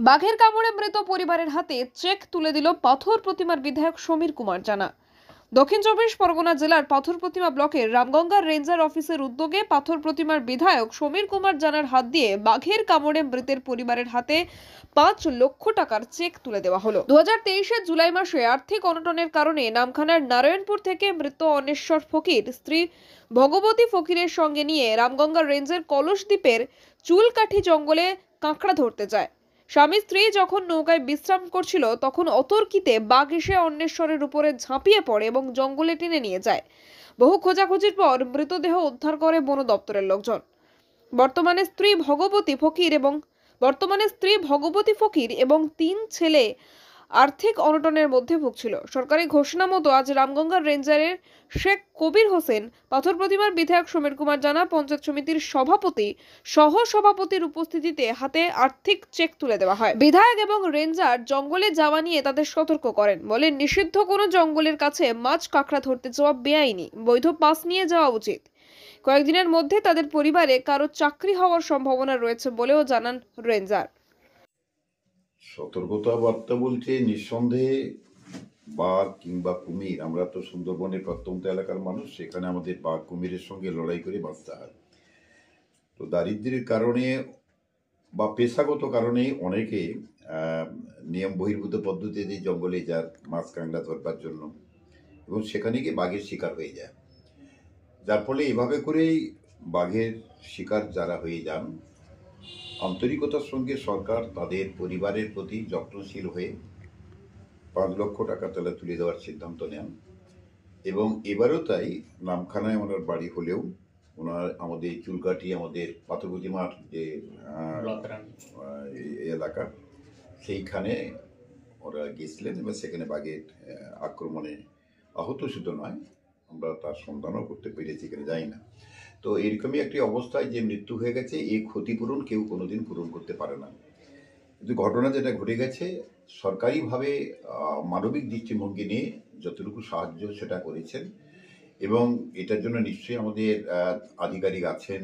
বাঘের কামড়ে মৃত পরিবারের হাতে চেক তুলে দিল পাথর প্রতিমার বিধায়ক সমীর কুমার জানা। দক্ষিণ চব্বিশ পরগনা জেলার পাথর প্রতিমা ব্লকের রামগঙ্গা রেঞ্জার অফিসের উদ্যোগে পাথর প্রতিমার বিধায়ক সমীর কুমার জানার হাত দিয়ে বাঘের কামড়ে মৃতের পরিবারের হাতে ৫ লক্ষ টাকার চেক তুলে দেওয়া হলো। 2023 জুলাই মাসে আর্থিক অনটনের কারণে নামখানার নারায়ণপুর থেকে মৃত অনেশ্বর ফকির স্ত্রী ভগবতী ফকিরের সঙ্গে নিয়ে রামগঙ্গা রেঞ্জের কলসদ্বীপের চুলকাঠি জঙ্গলে কাঁকড়া ধরতে যায়। স্বামী স্ত্রী যখন নৌকায় বিশ্রাম করছিল তখন অতর্কিতে বাঘ এসে অন্বেশ্বরের উপরে ঝাঁপিয়ে পড়ে এবং জঙ্গলে টেনে নিয়ে যায়। বহু খোঁজাখুঁজির পর মৃতদেহ উদ্ধার করে বন দপ্তরের লোকজন। বর্তমানে স্ত্রী ভগবতী ফকির এবং 3 ছেলে আর্থিক অনটনের মধ্যে ভুগছিল। সরকারি ঘোষণা মতো আজ রামগঙ্গা রেঞ্জারের শেখ কবির হোসেন, পাথর প্রতিমার বিধায়ক সমীর কুমার জানা, পঞ্চায়েত সমিতির সভাপতি সহ সভাপতির উপস্থিতিতে হাতে আর্থিক চেক তুলে দেওয়া হয়। বিধায়ক এবং রেঞ্জার জঙ্গলে যাওয়া নিয়ে তাদের সতর্ক করেন, বলেন নিষিদ্ধ কোনো জঙ্গলের কাছে মাছ কাঁকড়া ধরতে যাওয়া বেআইনি, বৈধ পাস নিয়ে যাওয়া উচিত। কয়েকদিনের মধ্যে তাদের পরিবারে কারো চাকরি হওয়ার সম্ভাবনা রয়েছে বলেও জানান রেঞ্জার। সতর্কতা বার্তা বলতে নিঃসন্দেহে বাঘ কিংবা কুমির, আমরা তো সুন্দরবনের প্রত্যন্ত এলাকার মানুষ, সেখানে আমাদের বাঘ কুমিরের সঙ্গে লড়াই করে বাঁচতে হয়। তো দারিদ্র্যের কারণে বা পেশাগত কারণে অনেকে নিয়ম বহির্ভূত পদ্ধতিতে জঙ্গলে যার মাছ কাঁকড়া ধরবার জন্য, এবং সেখানে গিয়ে বাঘের শিকার হয়ে যায়। যার ফলে এভাবে করেই বাঘের শিকার যারা হয়ে যান, আন্তরিকতার সঙ্গে সরকার তাদের পরিবারের প্রতি যত্নশীল হয়ে ৫ লক্ষ টাকা তারা তুলে দেওয়ার সিদ্ধান্ত নেন। এবং এবারও তাই নামখানায় ওনার বাড়ি হলেও ওনার আমাদের চুলকাঠি, আমাদের পাথর প্রতিমার যে এলাকা, সেইখানে ওরা গেছিলেন এবং সেখানে বাঘের আক্রমণে আহত শুধু নয়, আমরা তার সন্ধানও করতে পেরেছি, এখানে যাই না। তো এরকমই একটি অবস্থায় যে মৃত্যু হয়ে গেছে, এই ক্ষতিপূরণ কেউ কোনোদিন পূরণ করতে পারে না। কিন্তু ঘটনা যেটা ঘটে গেছে, সরকারিভাবে মানবিক দৃষ্টিভঙ্গি নিয়ে যতটুকু সাহায্য সেটা করেছেন, এবং এটার জন্য নিশ্চয়ই আমাদের আধিকারিক আছেন,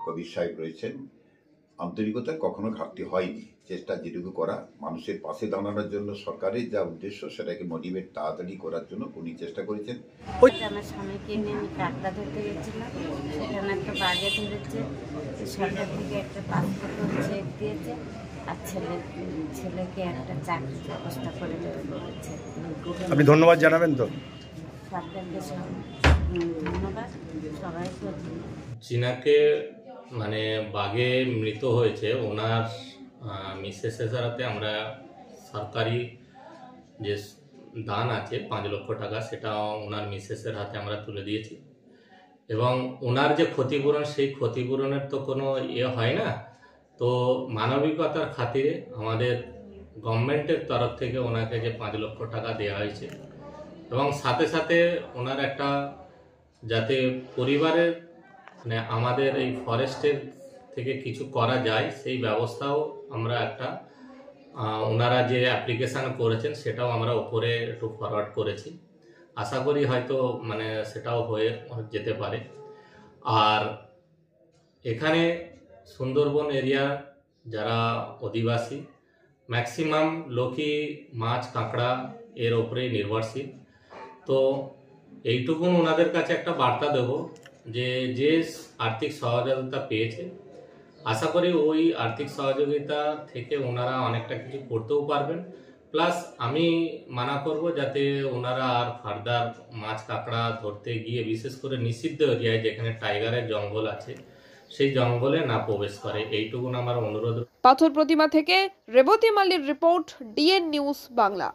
কবির সাহেব রয়েছেন। আন্তরিকতার কখনো ঘাটতি হয়নি। চেষ্টা যেটুকু করা, মানুষের পাশে দাঁড়ানোর জন্য সরকারের যা উদ্দেশ্য সেটাকে মোটিভেট তাড়াতাড়ি করার জন্য উনি চেষ্টা করেছেন। আমার স্বামীকে নিয়ে আমি কাঁকড়া ধরতে গেছিলাম, সেখানে একটা বাঘে ধরেছে। সরকার থেকে একটা পাসপোর্ট চেক দিয়েছে, আর ছেলেকে একটা চাকরির ব্যবস্থা করে দেবে বলেছে। আপনি ধন্যবাদ জানাবেন তো সরকারকে ধন্যবাদ, সবাইকে। চীনাকে মানে বাঘে মৃত হয়েছে, ওনার মিসেসের হাতে আমরা সরকারি যে দান আছে ৫ লক্ষ টাকা, সেটা ওনার মিসেসের হাতে আমরা তুলে দিয়েছি। এবং ওনার যে ক্ষতিপূরণ, সেই ক্ষতিপূরণের তো কোনো হয় না। তো মানবিকতার খাতিরে আমাদের গভর্নমেন্টের তরফ থেকে ওনাকে যে ৫ লক্ষ টাকা দেওয়া হয়েছে, এবং সাথে সাথে ওনার একটা যাতে পরিবারের মানে আমাদের এই ফরেস্টের থেকে কিছু করা যায়, সেই ব্যবস্থাও আমরা একটা ওনারা যে অ্যাপ্লিকেশান করেছেন সেটাও আমরা উপরে একটু ফরওয়ার্ড করেছি। আশা করি হয়তো মানে সেটাও হয়ে যেতে পারে। আর এখানে সুন্দরবন এরিয়া যারা অধিবাসী, ম্যাক্সিমাম লোকই মাছ কাঁকড়া এর ওপরেই নির্ভরশীল। তো এইটুকুন ওনাদের কাছে একটা বার্তা দেব যে যে আর্থিক সহযোগিতা পেয়েছে, আশা করি ওই আর্থিক সহযোগিতা থেকে ওনারা অনেকটা কিছু করতেও পারবেন। প্লাস আমি মানা করব যাতে ওনারা আর ফার্দার মাছ কাঁকড়া ধরতে গিয়ে, বিশেষ করে নিষিদ্ধ এরিয়ায় যেখানে টাইগারের জঙ্গল আছে, সেই জঙ্গলে না প্রবেশ করে, এইটুকুন আমার অনুরোধ। পাথর প্রতিমা থেকে রেবতী মাল্লির রিপোর্ট, ডিএন নিউজ বাংলা।